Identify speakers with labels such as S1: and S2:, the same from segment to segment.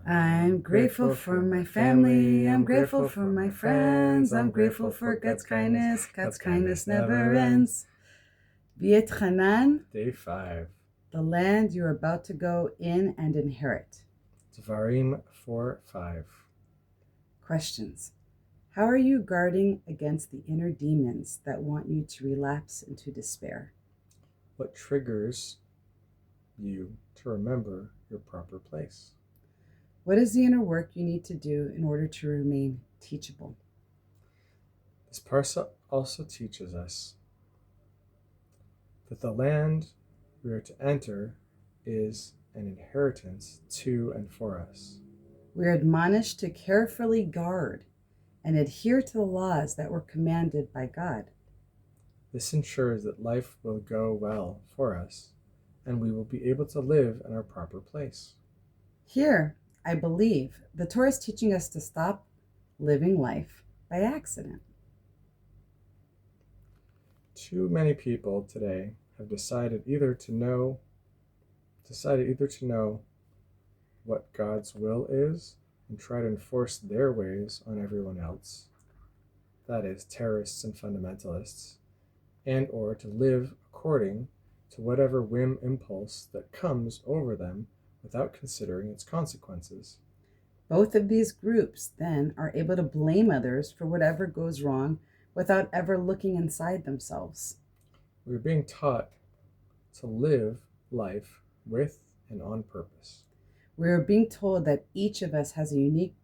S1: I'm grateful for my family, I'm grateful for my friends, I'm grateful for God's kindness never ends. Viet Hanan,
S2: Day 5.
S1: the land you're about to go in and inherit.
S2: Devarim 4:5.
S1: Questions. How are you guarding against the inner demons that want you to relapse into despair?
S2: What triggers you to remember your proper place?
S1: What is the inner work you need to do in order to remain teachable?
S2: This Parsha also teaches us that the land we are to enter is an inheritance to and for us.
S1: We are admonished to carefully guard and adhere to the laws that were commanded by God.
S2: This ensures that life will go well for us and we will be able to live in our proper place.
S1: Here, I believe the Torah is teaching us to stop living life by accident.
S2: Too many people today have decided either to know what God's will is and try to enforce their ways on everyone else, that is, terrorists and fundamentalists, and or to live according to whatever whim impulse that comes over them without considering its consequences.
S1: Both of these groups then are able to blame others for whatever goes wrong without ever looking inside themselves.
S2: We're being taught to live life with and on purpose.
S1: We are being told that each of us has a unique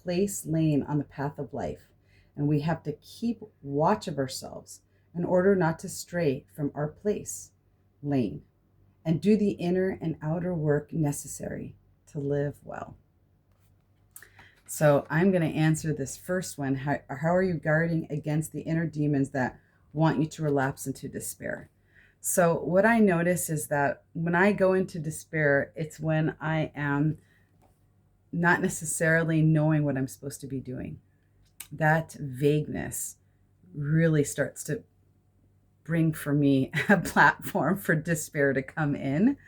S1: place lane on the path of life, and we have to keep watch of ourselves in order not to stray from our place lane and do the inner and outer work necessary to live well. So I'm going to answer this first one. How are you guarding against the inner demons that want you to relapse into despair? So what I notice is that when I go into despair, it's when I am not necessarily knowing what I'm supposed to be doing. That vagueness really starts to bring for me a platform for despair to come in.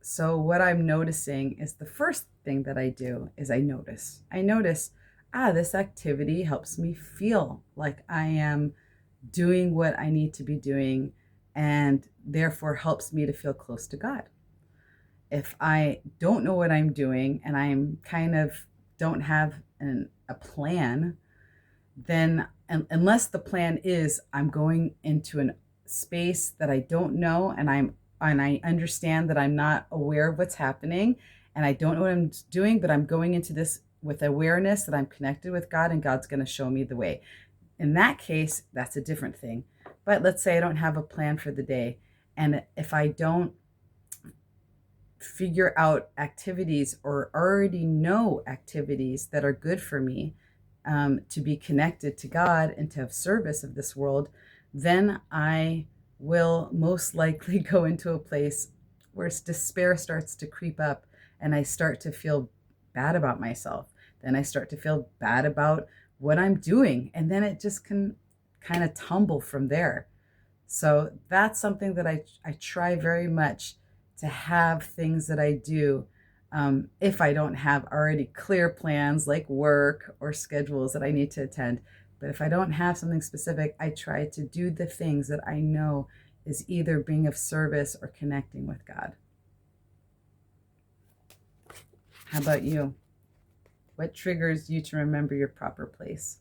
S1: So what I'm noticing is the first thing that I do is I notice, this activity helps me feel like I am doing what I need to be doing and therefore helps me to feel close to God. If I don't know what I'm doing and I'm kind of don't have a plan, then unless the plan is I'm going into a space that I don't know and I understand that I'm not aware of what's happening and I don't know what I'm doing, but I'm going into this with awareness that I'm connected with God and God's going to show me the way. In that case, that's a different thing. But let's say I don't have a plan for the day, and if I don't figure out activities or already know activities that are good for me to be connected to God and to have service of this world, then I will most likely go into a place where despair starts to creep up and I start to feel bad about myself. Then I start to feel bad about what I'm doing. And then it just can kind of tumble from there. So that's something that I try very much to have things that I do if I don't have already clear plans like work or schedules that I need to attend. But if I don't have something specific, I try to do the things that I know is either being of service or connecting with God. How about you? What triggers you to remember your proper place?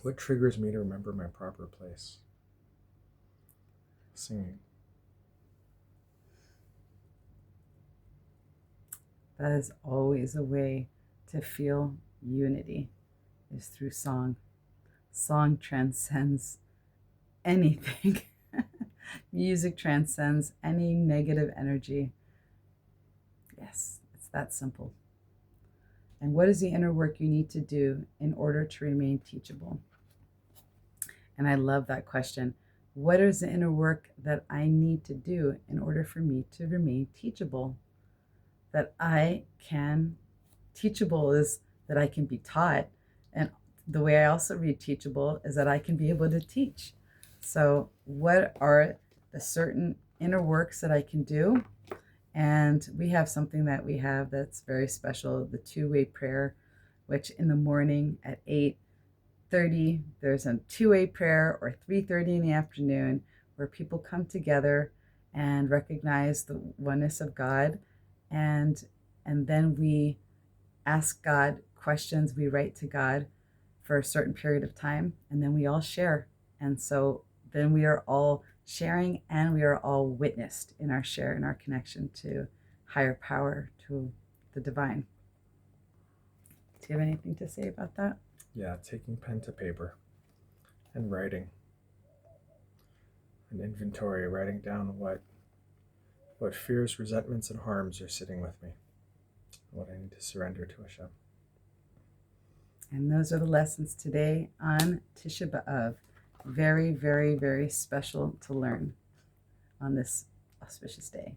S2: What triggers me to remember my proper place? Singing.
S1: That is always a way to feel unity, is through song. Song transcends anything. Music transcends any negative energy. Yes, it's that simple. And what is the inner work you need to do in order to remain teachable? And I love that question. What is the inner work that I need to do in order for me to remain teachable? That I can, teachable is that I can be taught. And the way I also read teachable is that I can be able to teach. So, what are the certain inner works that I can do? And we have something that we have that's very special, the two-way prayer, which in the morning at 8:30, there's a two-way prayer, or 3:30 in the afternoon, where people come together and recognize the oneness of God, and then we ask God questions. We write to God for a certain period of time, and then we all share. And so then we are all sharing, and we are all witnessed in our share, in our connection to higher power, to the divine. Do you have anything to say about that?
S2: Yeah, taking pen to paper and writing an inventory, writing down what fears, resentments, and harms are sitting with me, what I need to surrender to Hashem.
S1: And those are the lessons today on Tisha B'Av. Very, very, very special to learn on this auspicious day.